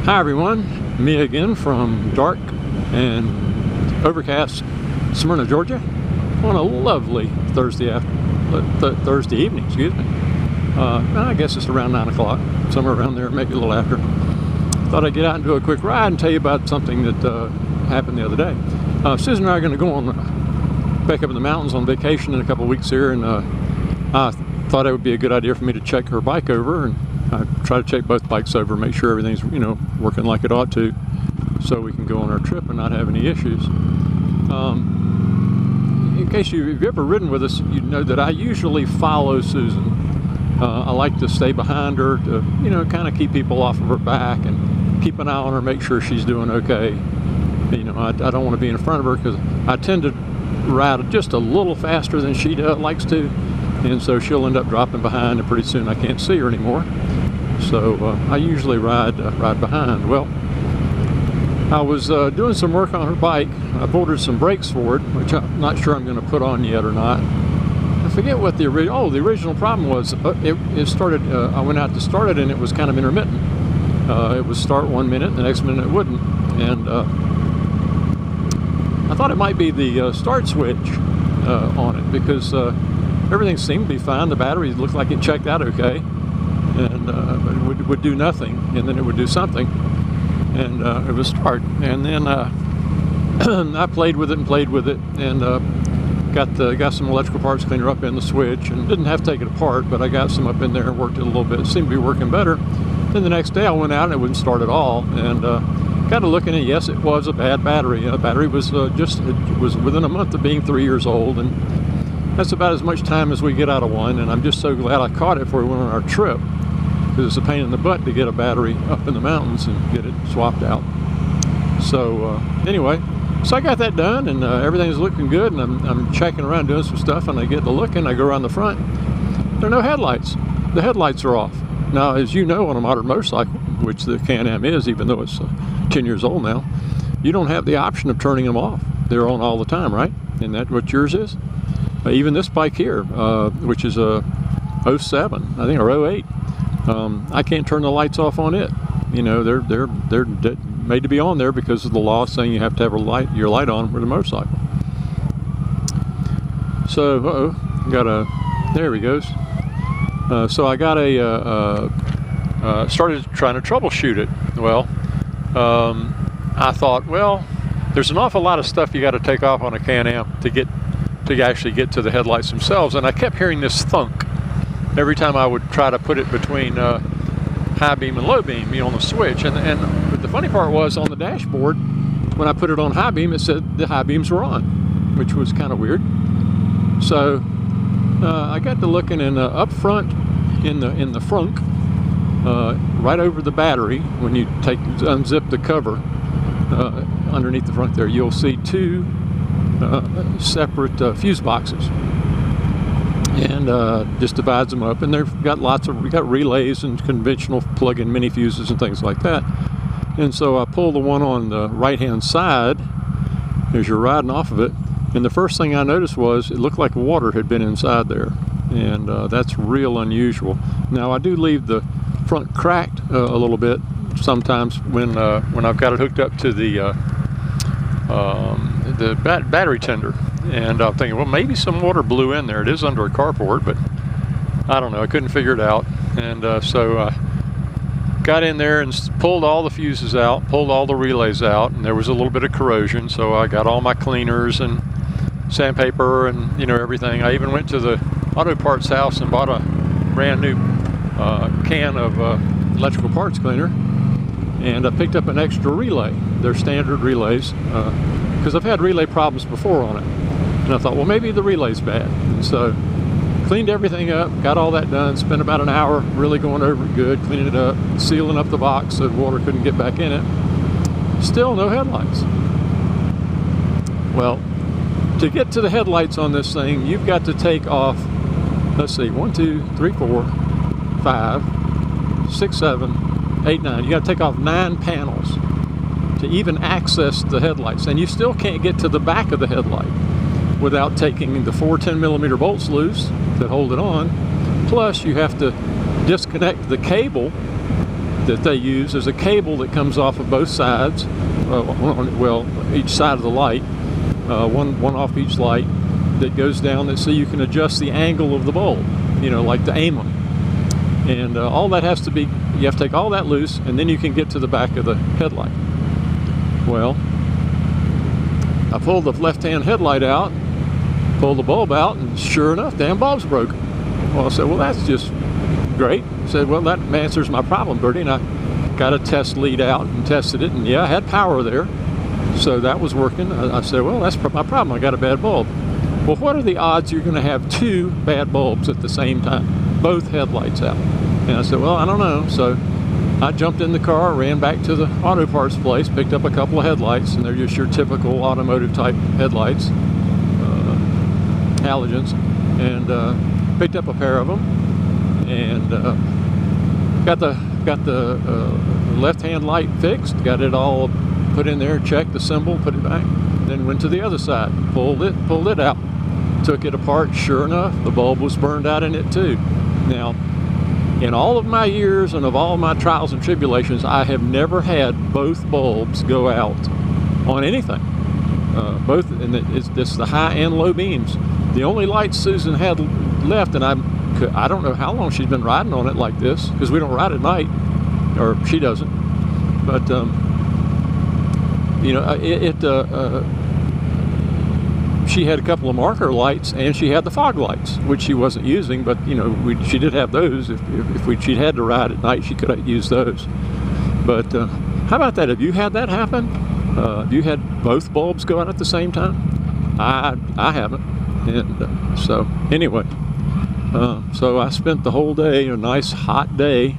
Hi everyone, me again from dark and overcast Smyrna, Georgia, on a lovely Thursday evening, excuse me. I guess it's around 9 o'clock, somewhere around there, maybe a little after. Thought I'd get out and do a quick ride and tell you about something that happened the other day. Susan and I are going to go on back up in the mountains on vacation in a couple of weeks here, and I thought it would be a good idea for me to check her bike over, and I try to check both bikes over, make sure everything's working like it ought to, so we can go on our trip and not have any issues. In case you've ever ridden with us, you know that I usually follow Susan. I like to stay behind her to kind of keep people off of her back and keep an eye on her, make sure she's doing okay. I don't want to be in front of her because I tend to ride just a little faster than she likes to, and so she'll end up dropping behind, and pretty soon I can't see her anymore. So I usually ride behind. Well, I was doing some work on her bike. I've ordered some brakes for it, which I'm not sure I'm going to put on yet or not. I forget what the original problem was. It started. I went out to start it, and it was kind of intermittent. It would start 1 minute, the next minute it wouldn't, and I thought it might be the start switch on it, because everything seemed to be fine. The battery looked like it checked out okay, and it would do nothing, and then it would do something, and it would start. And then I played with it, and got some electrical parts cleaner up in the switch, and didn't have to take it apart, but I got some up in there and worked it a little bit. It seemed to be working better. Then the next day I went out and it wouldn't start at all, and kind of looking at, yes, it was a bad battery. The battery was it was within a month of being 3 years old, and that's about as much time as we get out of one. And I'm just so glad I caught it before we went on our trip, because it's a pain in the butt to get a battery up in the mountains and get it swapped out. So anyway, so I got that done, and everything's looking good, and I'm checking around doing some stuff, and I get to looking, I go around the front, there are no headlights. The headlights are off. Now, as you know, on a modern motorcycle, which the Can-Am is, even though it's 10 years old now, you don't have the option of turning them off. They're on all the time, right? Isn't that what yours is? Even this bike here, which is a 07, I think, or 08, I can't turn the lights off on it. They're made to be on there because of the law saying you have to have your light on with a motorcycle. So, there he goes. So I got started trying to troubleshoot it. Well, I thought, well, there's an awful lot of stuff you got to take off on a Can-Am to actually get to the headlights themselves, and I kept hearing this thunk every time I would try to put it between high beam and low beam, on the switch. But the funny part was, on the dashboard, when I put it on high beam, it said the high beams were on, which was kind of weird. So I got to looking, and up front in the frunk, right over the battery, when you unzip the cover underneath the front there, you'll see two separate fuse boxes, and just divides them up, and they've got we got relays and conventional plug-in mini fuses and things like that. And so I pulled the one on the right hand side as you're riding off of it, and the first thing I noticed was it looked like water had been inside there, and that's real unusual. Now, I do leave the front cracked a little bit sometimes when I've got it hooked up to the battery tender, and I'm thinking, well, maybe some water blew in there. It is under a carport, but I don't know. I couldn't figure it out, and so I got in there and pulled all the fuses out, pulled all the relays out, and there was a little bit of corrosion, so I got all my cleaners and sandpaper and everything. I even went to the auto parts house and bought a brand new can of electrical parts cleaner, and I picked up an extra relay. They're standard relays, because I've had relay problems before on it, and I thought, well, maybe the relay's bad. And so cleaned everything up, got all that done, spent about an hour really going over it good, cleaning it up, sealing up the box so water couldn't get back in it. Still no headlights. Well, to get to the headlights on this thing, you've got to take off, let's see, 1, 2, 3, 4, 5, 6, 7, 8, 9. You got to take off 9 panels to even access the headlights, and you still can't get to the back of the headlight without taking the 4 10mm bolts loose that hold it on. Plus, you have to disconnect the cable that they use. There's a cable that comes off of both sides, well, each side of the light, one off each light, that goes down so you can adjust the angle of the bulb, you know, like to aim them. And all that has to be, you have to take all that loose, and then you can get to the back of the headlight. Well, I pulled the left-hand headlight out, pulled the bulb out, and sure enough, damn bulb's broken. Well, I said, well, that's just great. I said, well, that answers my problem, Bertie. And I got a test lead out and tested it, and yeah, I had power there, so that was working. I said, well, that's my problem. I got a bad bulb. Well, what are the odds you're going to have two bad bulbs at the same time, both headlights out? And I said, well, I don't know. So I jumped in the car, ran back to the auto parts place, picked up a couple of headlights, and they're just your typical automotive type headlights, halogens, and picked up a pair of them, and got the left-hand light fixed, got it all put in there, checked the symbol, put it back, then went to the other side, pulled it out, took it apart. Sure enough, the bulb was burned out in it too. Now, in all of my years and of all my trials and tribulations, I have never had both bulbs go out on anything. Both, and it's the high and low beams. The only lights Susan had left, and I don't know how long she's been riding on it like this, because we don't ride at night, or she doesn't. But you know, she had a couple of marker lights, and she had the fog lights, which she wasn't using, but you know, she did have those. If she'd had to ride at night, she could have used those. But how about that? Have you had that happen? Have you had both bulbs go out at the same time? I haven't. And so anyway, so I spent the whole day, a nice hot day,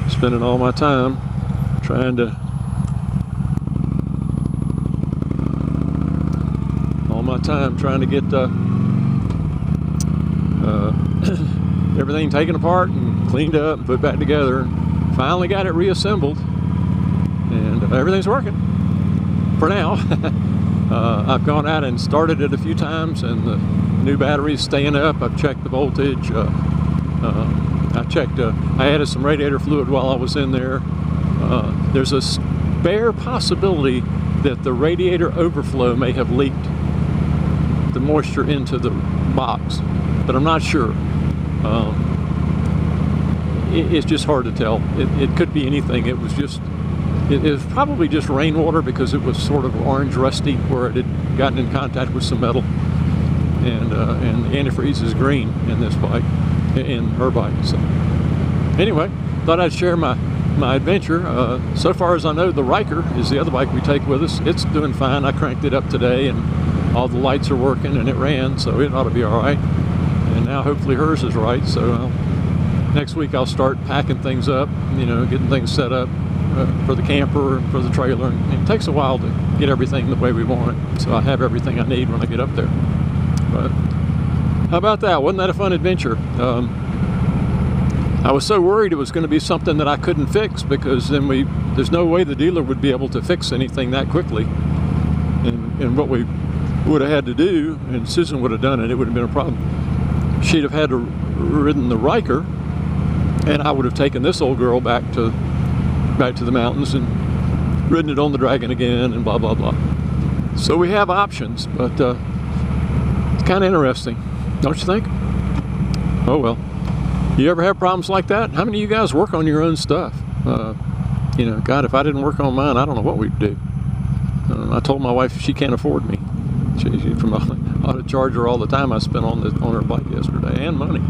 spending all my time trying to get everything taken apart and cleaned up and put back together. Finally got it reassembled, and everything's working for now. I've gone out and started it a few times, and the new battery's staying up. I've checked the voltage. I added some radiator fluid while I was in there. There's a bare possibility that the radiator overflow may have leaked the moisture into the box, but I'm not sure. It's just hard to tell. It could be anything. It was probably just rainwater, because it was sort of orange rusty where it had gotten in contact with some metal, and the antifreeze is green in this bike, in her bike. So anyway, thought I'd share my adventure. So far as I know, the Riker is the other bike we take with us. It's doing fine. I cranked it up today, and all the lights are working, and it ran, so it ought to be all right. And now hopefully hers is right. So next week I'll start packing things up, you know, getting things set up for the camper and for the trailer. And it takes a while to get everything the way we want it, so I have everything I need when I get up there. But how about that? Wasn't that a fun adventure? I was so worried it was going to be something that I couldn't fix, because then there's no way the dealer would be able to fix anything that quickly. And what we would have had to do, and Susan would have done it, it would have been a problem. She'd have had to ridden the Riker, and I would have taken this old girl back to the mountains and ridden it on the Dragon again, and blah blah blah. So we have options, but it's kind of interesting, don't you think? Oh well. You ever have problems like that? How many of you guys work on your own stuff? You know, God, if I didn't work on mine, I don't know what we'd do. I told my wife she can't afford me. She from I ought to charge her all the time I spent on her bike yesterday, and money.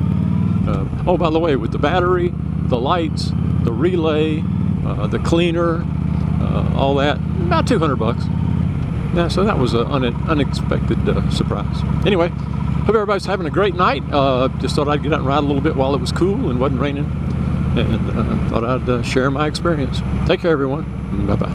Oh, by the way, with the battery, the lights, the relay, the cleaner, all that, about $200. Yeah, so that was an unexpected surprise. Anyway, hope everybody's having a great night. Just thought I'd get out and ride a little bit while it was cool and wasn't raining, and thought I'd share my experience. Take care, everyone. Bye-bye.